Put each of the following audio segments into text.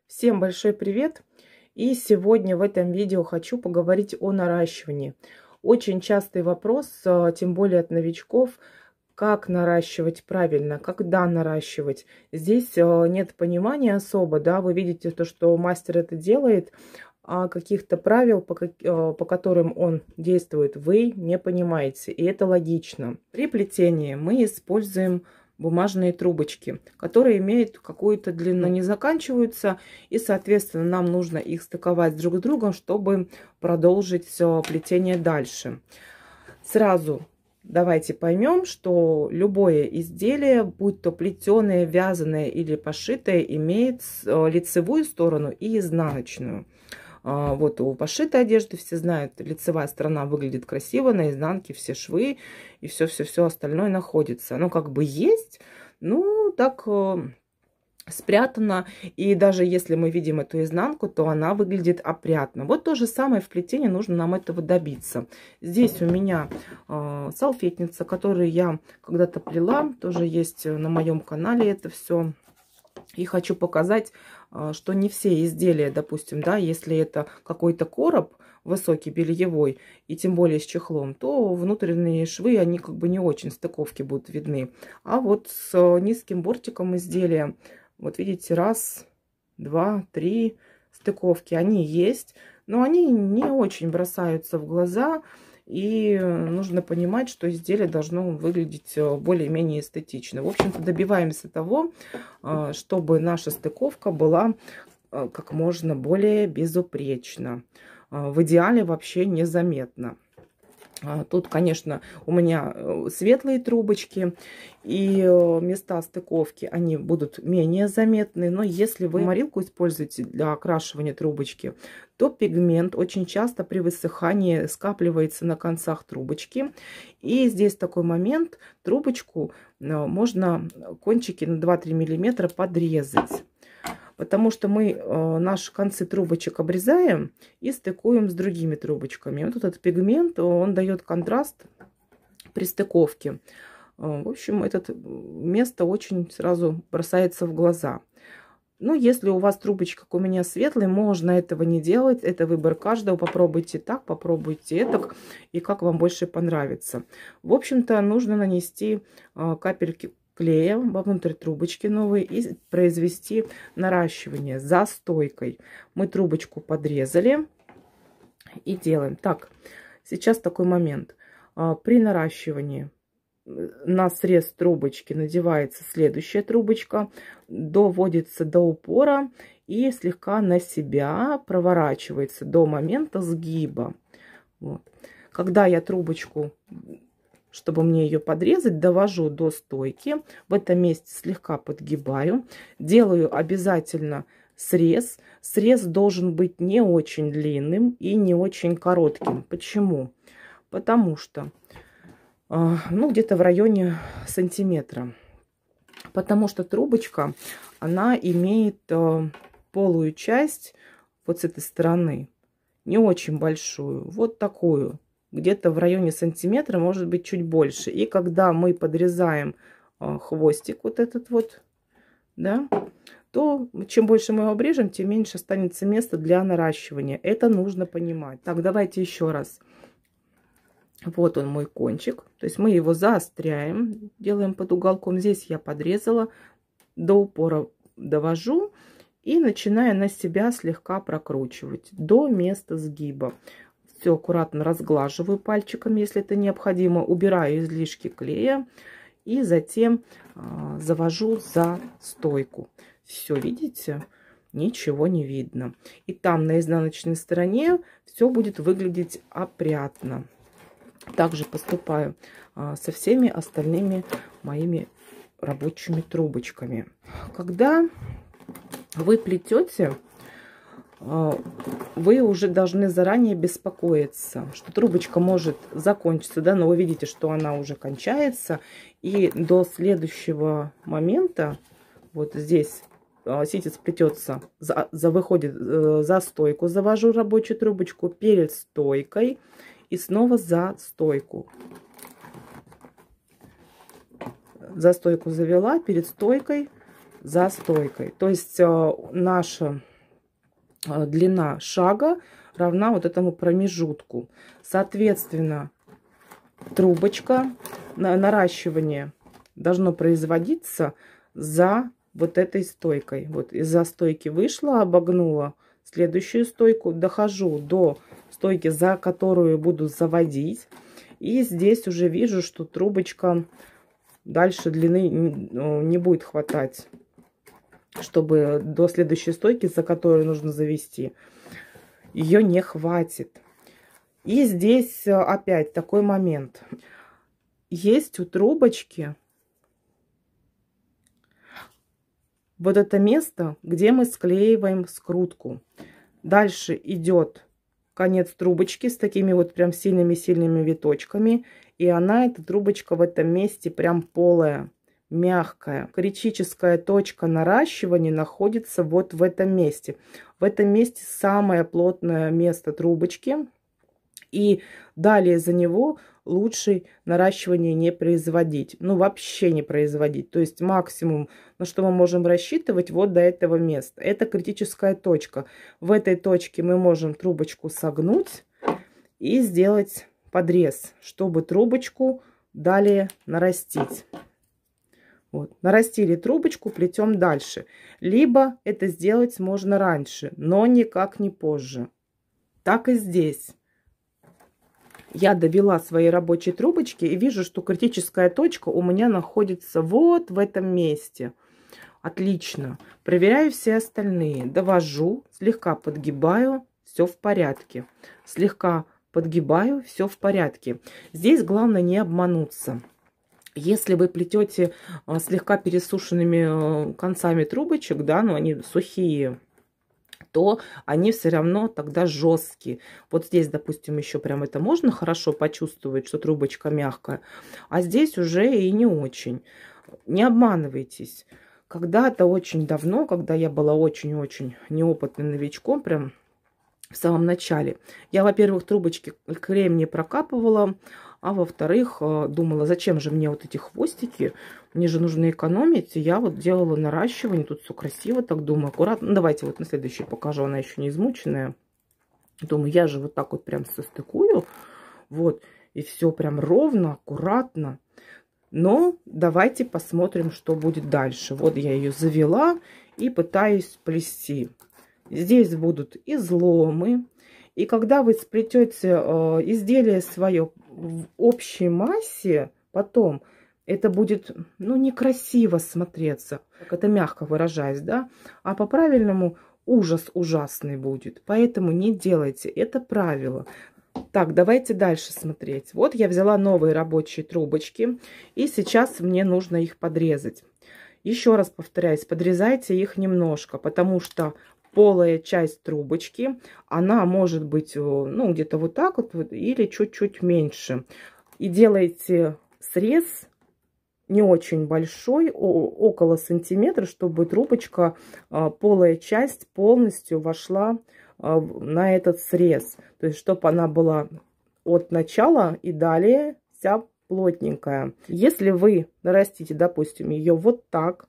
Всем большой привет! И сегодня в этом видео хочу поговорить о наращивании. Очень частый вопрос, тем более от новичков, как наращивать правильно, когда наращивать. Здесь нет понимания особо, да, вы видите то, что мастер это делает, а каких-то правил, по которым он действует, вы не понимаете. И это логично. При плетении мы используем бумажные трубочки, которые имеют какую-то длину, не заканчиваются, и, соответственно, нам нужно их стыковать друг с другом, чтобы продолжить плетение дальше. Сразу давайте поймем, что любое изделие, будь то плетеное, вязаное или пошитое, имеет лицевую сторону и изнаночную. Вот у пошитой одежды все знают, лицевая сторона выглядит красиво, на изнанке все швы и все остальное находится. Оно как бы есть, ну так спрятано. И даже если мы видим эту изнанку, то она выглядит опрятно. Вот то же самое в плетении, нужно нам этого добиться. Здесь у меня салфетница, которую я когда-то плела, тоже есть на моем канале это все. И хочу показать, что не все изделия, допустим, да, если это какой-то короб высокий, бельевой, и тем более с чехлом, то внутренние швы, они как бы не очень, стыковки будут видны. А вот с низким бортиком изделия, вот видите, раз, два, три стыковки, они есть, но они не очень бросаются в глаза. И нужно понимать, что изделие должно выглядеть более-менее эстетично. В общем-то, добиваемся того, чтобы наша стыковка была как можно более безупречна. В идеале вообще незаметно. Тут, конечно, у меня светлые трубочки, и места стыковки, они будут менее заметны. Но если вы морилку используете для окрашивания трубочки, то пигмент очень часто при высыхании скапливается на концах трубочки. И здесь такой момент, трубочку можно кончики на 2-3 мм подрезать. Потому что мы наши концы трубочек обрезаем и стыкуем с другими трубочками. Вот этот пигмент, он дает контраст при стыковке. В общем, это место очень сразу бросается в глаза. Ну, если у вас трубочка, как у меня, светлая, можно этого не делать. Это выбор каждого. Попробуйте так, попробуйте это, и как вам больше понравится. В общем-то, нужно нанести капельки клея вовнутрь трубочки новой и произвести наращивание за стойкой. Мы трубочку подрезали и делаем. Так, сейчас такой момент. При наращивании на срез трубочки надевается следующая трубочка, доводится до упора и слегка на себя проворачивается до момента сгиба. Вот. Когда я трубочку, чтобы мне ее подрезать, довожу до стойки, в этом месте слегка подгибаю, делаю обязательно срез. Срез должен быть не очень длинным и не очень коротким. Почему? Потому что ну, где-то в районе сантиметра. Потому что трубочка, она имеет полую часть вот с этой стороны, не очень большую, вот такую, где-то в районе сантиметра, может быть, чуть больше. И когда мы подрезаем хвостик вот этот вот, да, то чем больше мы его обрежем, тем меньше останется места для наращивания. Это нужно понимать. Так, давайте еще раз. Вот он, мой кончик. То есть мы его заостряем, делаем под уголком. Здесь я подрезала, до упора довожу и начинаю на себя слегка прокручивать до места сгиба. Все аккуратно разглаживаю пальчиком, если это необходимо. Убираю излишки клея и затем завожу за стойку. Все, видите? Ничего не видно. И там на изнаночной стороне все будет выглядеть опрятно. Также поступаю со всеми остальными моими рабочими трубочками. Когда вы плетете, вы уже должны заранее беспокоиться, что трубочка может закончиться, да, но вы видите, что она уже кончается, и до следующего момента, вот здесь ситец плетется, выходит за стойку, завожу рабочую трубочку перед стойкой и снова за стойку. За стойку завела, перед стойкой, за стойкой. То есть наша длина шага равна вот этому промежутку. Соответственно, трубочка, наращивание должно производиться за вот этой стойкой. Вот из-за стойки вышла, обогнула следующую стойку, дохожу до стойки, за которую буду заводить. И здесь уже вижу, что трубочка дальше длины не будет хватать, чтобы до следующей стойки, за которую нужно завести, ее не хватит. И здесь опять такой момент. Есть у трубочки вот это место, где мы склеиваем скрутку. Дальше идет конец трубочки с такими вот прям сильными-сильными виточками. И она, эта трубочка, в этом месте прям полая, мягкая. Критическая точка наращивания находится вот в этом месте. В этом месте самое плотное место трубочки. И далее за него лучше наращивание не производить. Ну, вообще не производить. То есть максимум, на что мы можем рассчитывать, вот до этого места. Это критическая точка. В этой точке мы можем трубочку согнуть и сделать подрез, чтобы трубочку далее нарастить. Вот. Нарастили трубочку, плетем дальше. Либо это сделать можно раньше, но никак не позже. Так и здесь. Я довела свои рабочие трубочки и вижу, что критическая точка у меня находится вот в этом месте. Отлично. Проверяю все остальные. Довожу, слегка подгибаю, все в порядке. Слегка подгибаю, все в порядке. Здесь главное не обмануться. Если вы плетете слегка пересушенными концами трубочек, да, но они сухие, то они все равно тогда жесткие. Вот здесь, допустим, еще прям это можно хорошо почувствовать, что трубочка мягкая, а здесь уже и не очень. Не обманывайтесь. Когда-то очень давно, когда я была очень-очень неопытным новичком, прям в самом начале, я, во-первых, трубочки кремнием прокапывала, а во-вторых, думала, зачем же мне вот эти хвостики, мне же нужно экономить. И я вот делала наращивание, тут все красиво, так думаю, аккуратно. Ну, давайте вот на следующий покажу, она еще не измученная. Думаю, я же вот так вот прям состыкую, вот, и все прям ровно, аккуратно. Но давайте посмотрим, что будет дальше. Вот я ее завела и пытаюсь плести. Здесь будут изломы. И когда вы сплетете изделие свое в общей массе, потом это будет, ну, некрасиво смотреться. Как это мягко выражаясь, да? А по-правильному ужас ужасный будет. Поэтому не делайте. Это правило. Так, давайте дальше смотреть. Вот я взяла новые рабочие трубочки. И сейчас мне нужно их подрезать. Еще раз повторяюсь, подрезайте их немножко, потому что полая часть трубочки, она может быть, ну, где-то вот так вот, или чуть-чуть меньше. И делайте срез не очень большой, около сантиметра, чтобы трубочка, полая часть полностью вошла на этот срез. То есть, чтобы она была от начала и далее вся плотненькая. Если вы нарастите, допустим, ее вот так,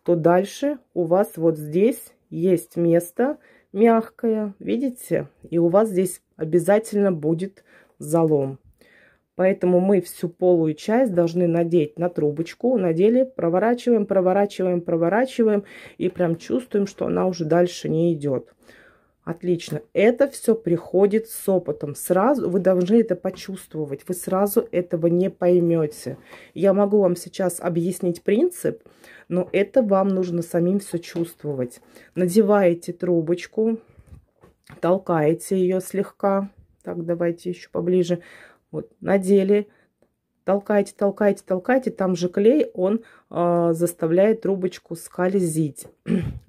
то дальше у вас вот здесь есть место мягкое, видите? И у вас здесь обязательно будет залом. Поэтому мы всю полую часть должны надеть на трубочку. Надели, проворачиваем, проворачиваем, проворачиваем. И прям чувствуем, что она уже дальше не идет. Отлично. Это все приходит с опытом. Сразу вы должны это почувствовать. Вы сразу этого не поймете. Я могу вам сейчас объяснить принцип, но это вам нужно самим все чувствовать. Надеваете трубочку, толкаете ее слегка. Так, давайте еще поближе. Вот, надели. Толкайте, толкайте, толкайте. Там же клей, он заставляет трубочку скользить.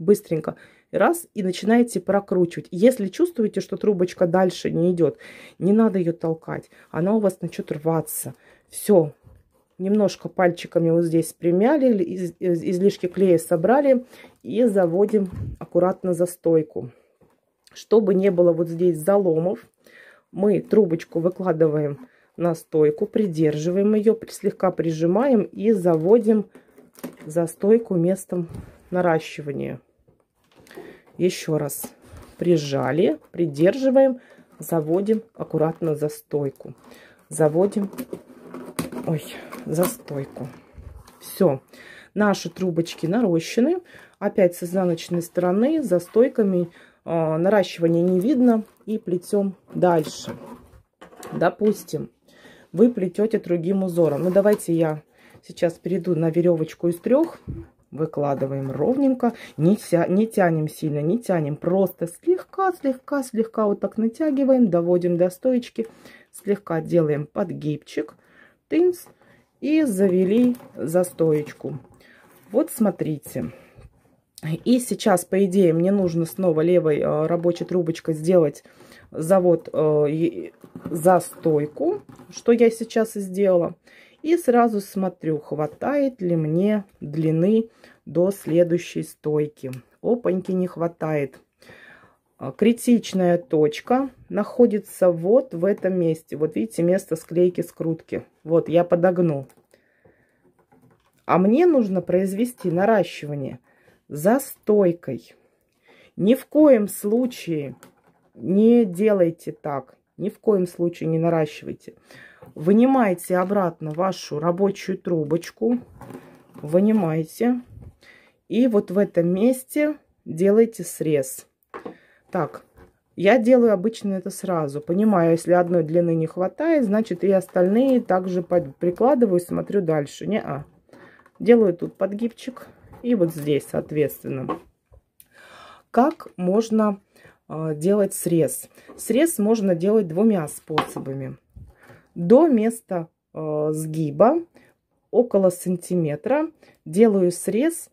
Быстренько. Раз, и начинаете прокручивать. Если чувствуете, что трубочка дальше не идет, не надо ее толкать. Она у вас начнет рваться. Все. Немножко пальчиками вот здесь примяли, излишки клея собрали и заводим аккуратно за стойку. Чтобы не было вот здесь заломов, мы трубочку выкладываем на стойку, придерживаем ее, слегка прижимаем и заводим за стойку местом наращивания. Еще раз. прижали, придерживаем, заводим аккуратно за стойку. Заводим, ой, за стойку. Все. Наши трубочки нарощены. Опять с изнаночной стороны, за стойками. Наращивания не видно. И плетем дальше. Допустим, вы плетете другим узором. Ну, давайте я сейчас перейду на веревочку из 3. Выкладываем ровненько. Не тянем сильно, не тянем. Просто слегка вот так натягиваем. Доводим до стоечки. Слегка делаем подгибчик. Тынц. И завели за стоечку. Вот смотрите. И сейчас, по идее, мне нужно снова левой рабочей трубочкой сделать завод за стойку, что я сейчас и сделала. И сразу смотрю, хватает ли мне длины до следующей стойки. Опаньки, не хватает. Критичная точка находится вот в этом месте. Вот видите, место склейки, скрутки. Вот, я подогну. А мне нужно произвести наращивание за стойкой. Ни в коем случае не делайте так. Ни в коем случае не наращивайте. Вынимайте обратно вашу рабочую трубочку. Вынимайте. И вот в этом месте делайте срез. Так, я делаю обычно это сразу. Понимаю, если одной длины не хватает, значит и остальные также прикладываю, смотрю дальше. Не-а. Делаю тут подгибчик. И вот здесь, соответственно. Как можно делать срез? Срез можно делать 2 способами. До места сгиба, около сантиметра, делаю срез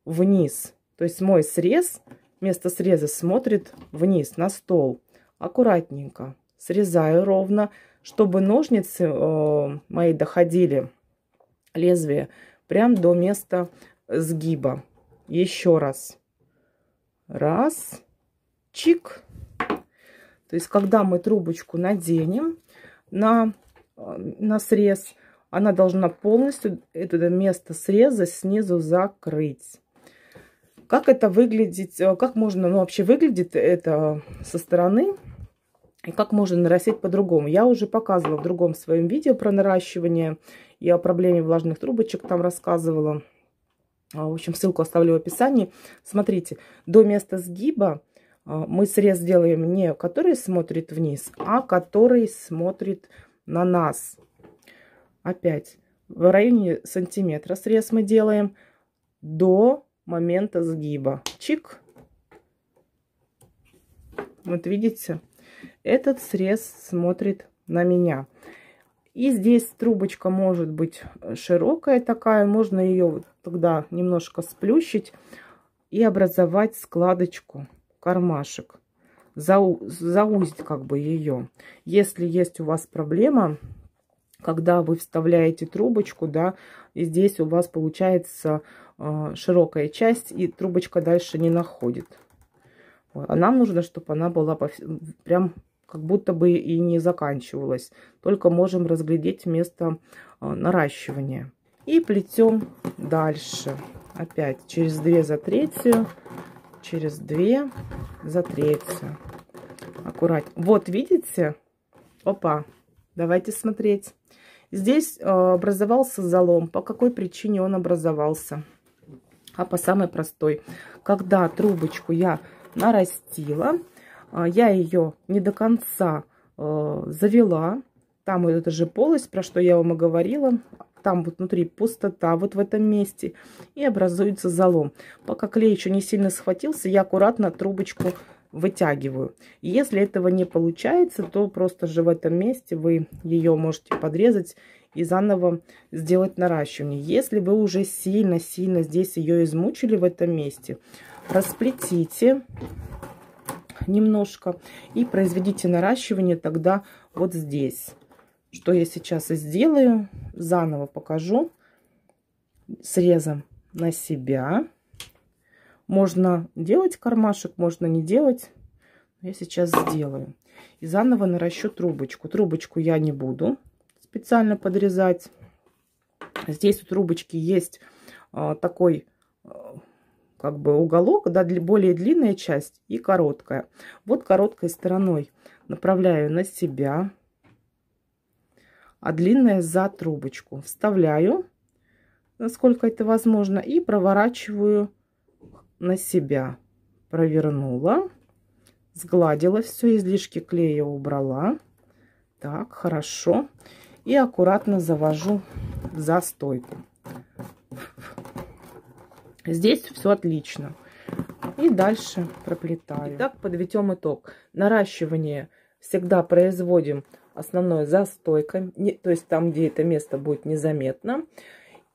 вниз. То есть мой срез, место среза смотрит вниз, на стол. Аккуратненько срезаю ровно, чтобы ножницы мои доходили, лезвие, прям до места сгиба. Еще раз. Раз. Чик. То есть, когда мы трубочку наденем на срез, она должна полностью это место среза снизу закрыть. Как это выглядит, как можно, ну, вообще выглядит это со стороны, и как можно нарастить по-другому. Я уже показывала в другом своем видео про наращивание. И о проблеме влажных трубочек там рассказывала. В общем, ссылку оставлю в описании. Смотрите, до места сгиба мы срез делаем не который смотрит вниз, а который смотрит на нас. Опять в районе сантиметра срез мы делаем до момента сгиба. Чик. Вот видите, этот срез смотрит на меня. И здесь трубочка может быть широкая такая. Можно ее вот тогда немножко сплющить и образовать складочку, кармашек. Заузить как бы ее. Если есть у вас проблема, когда вы вставляете трубочку, да, и здесь у вас получается широкая часть, и трубочка дальше не находит. А нам нужно, чтобы она была прям как будто бы и не заканчивалась. Только можем разглядеть место наращивания. И плетем дальше. Опять через 2 за 3, через 2 за 3. Аккуратно. Вот видите? Опа. Давайте смотреть. Здесь образовался залом. По какой причине он образовался? А по самой простой. Когда трубочку я нарастила, я ее не до конца завела. Там вот эта же полость, про что я вам и говорила. Там вот внутри пустота, вот в этом месте. И образуется залом. Пока клей еще не сильно схватился, я аккуратно трубочку вытягиваю. Если этого не получается, то просто же в этом месте вы ее можете подрезать и заново сделать наращивание. Если вы уже сильно-сильно здесь ее измучили в этом месте, расплетите немножко и произведите наращивание тогда вот здесь. Что я сейчас и сделаю. Заново покажу. Срезом на себя. Можно делать кармашек, можно не делать. Я сейчас сделаю. И заново наращу трубочку. Трубочку я не буду специально подрезать. Здесь у трубочки есть такой как бы уголок, да, более длинная часть и короткая. Вот короткой стороной направляю на себя, а длинная за трубочку. Вставляю, насколько это возможно, и проворачиваю на себя. Провернула, сгладила все, излишки клея убрала. Так, хорошо. И аккуратно завожу за стойку. Здесь все отлично. И дальше проплетаю. Итак, подведем итог. Наращивание всегда производим основное за стойкой, то есть там, где это место будет незаметно.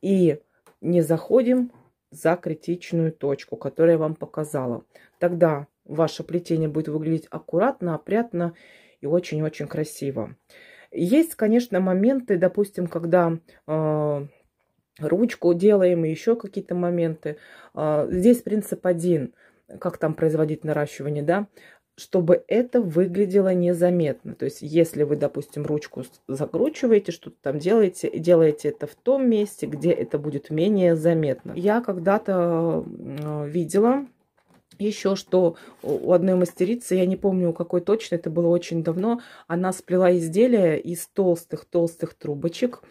И не заходим за критичную точку, которую я вам показала. Тогда ваше плетение будет выглядеть аккуратно, опрятно и очень-очень красиво. Есть, конечно, моменты, допустим, когда ручку делаем и еще какие-то моменты. Здесь принцип один, как там производить наращивание, да, чтобы это выглядело незаметно. То есть, если вы, допустим, ручку закручиваете, что-то там делаете, и делаете это в том месте, где это будет менее заметно. Я когда-то видела еще, что у одной мастерицы, я не помню, у какой точно, это было очень давно, она сплела изделие из толстых-толстых трубочек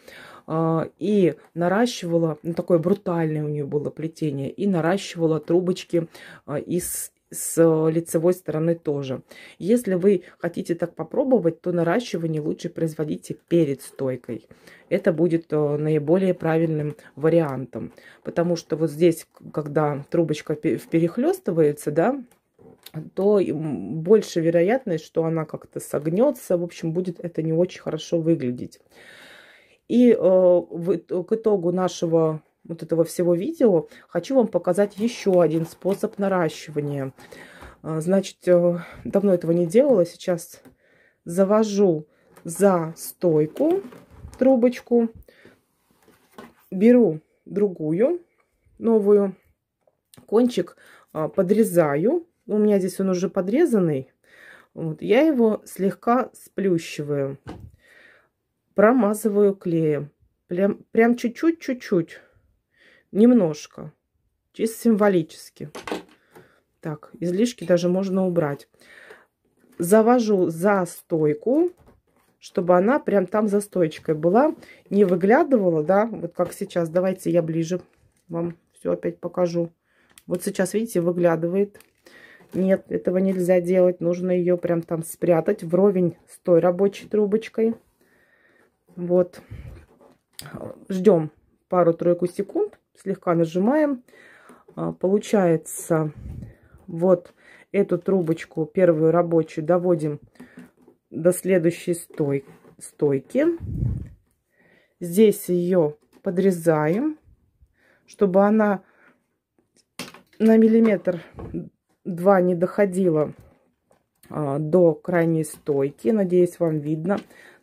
и наращивала, ну, такое брутальное у нее было плетение, и наращивала трубочки с лицевой стороны тоже. Если вы хотите так попробовать, то наращивание лучше производите перед стойкой. Это будет наиболее правильным вариантом. Потому что вот здесь, когда трубочка перехлестывается, да, то больше вероятность, что она как-то согнется. В общем, будет это не очень хорошо выглядеть. И к итогу нашего вот этого всего видео хочу вам показать еще один способ наращивания. Значит, давно этого не делала. Сейчас завожу за стойку трубочку, беру другую, новую, кончик подрезаю. У меня здесь он уже подрезанный. Вот, я его слегка сплющиваю, промазываю клеем. Прям чуть-чуть. Немножко, чисто символически. Так, излишки даже можно убрать. Завожу за стойку, чтобы она прям там за стоечкой была, не выглядывала, да, вот как сейчас. Давайте я ближе вам все опять покажу. Вот сейчас, видите, выглядывает. Нет, этого нельзя делать. Нужно ее прям там спрятать вровень с той рабочей трубочкой. Вот. Ждем пару-тройку секунд. Слегка нажимаем. Получается, вот эту трубочку, первую рабочую, доводим до следующей стойки. Здесь ее подрезаем, чтобы она на миллиметр-два не доходила до крайней стойки. Надеюсь, вам видно.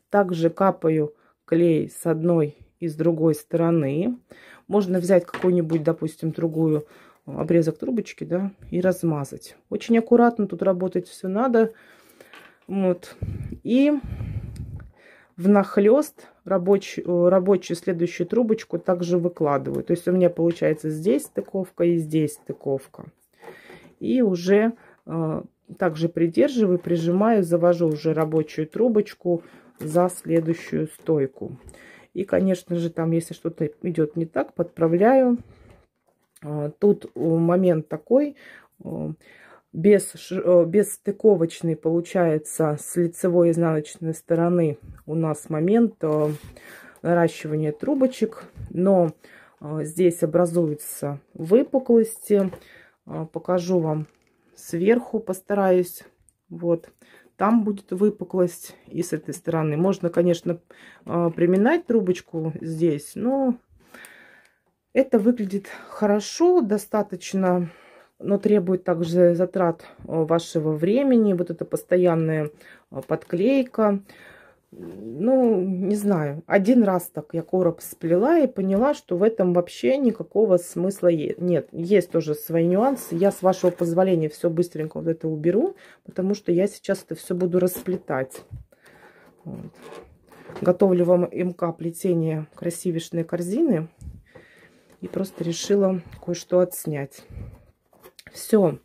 Также капаю клей с одной и с другой стороны. Можно взять какую-нибудь, допустим, другую обрезок трубочки, да, и размазать. Очень аккуратно тут работать все надо. Вот. И внахлёст рабочую следующую трубочку также выкладываю. То есть у меня получается здесь стыковка и здесь стыковка. И уже также придерживаю, прижимаю, завожу уже рабочую трубочку за следующую стойку. И, конечно же, там, если что-то идет не так, подправляю. Тут момент такой, без стыковочной, получается, с лицевой и изнаночной стороны у нас момент наращивания трубочек. Но здесь образуются выпуклости. Покажу вам сверху, постараюсь. Вот. Там будет выпуклость и с этой стороны. Можно, конечно, приминать трубочку здесь, но это выглядит хорошо, достаточно, но требует также затрат вашего времени. Вот это постоянная подклейка. Ну, не знаю. Один раз так я короб сплела и поняла, что в этом вообще никакого смысла нет. Есть тоже свои нюансы. Я, с вашего позволения, все быстренько вот это уберу, потому что я сейчас это все буду расплетать. Вот. Готовлю вам МК плетение красивишной корзины и просто решила кое-что отснять. Все.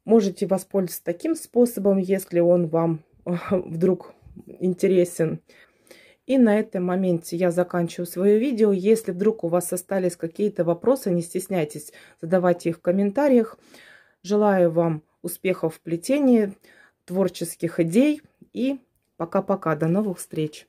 Можете воспользоваться таким способом, если он вам вдруг интересен. И на этом моменте я заканчиваю свое видео. Если вдруг у вас остались какие-то вопросы, не стесняйтесь, задавайте их в комментариях. Желаю вам успехов в плетении, творческих идей. И пока-пока. До новых встреч.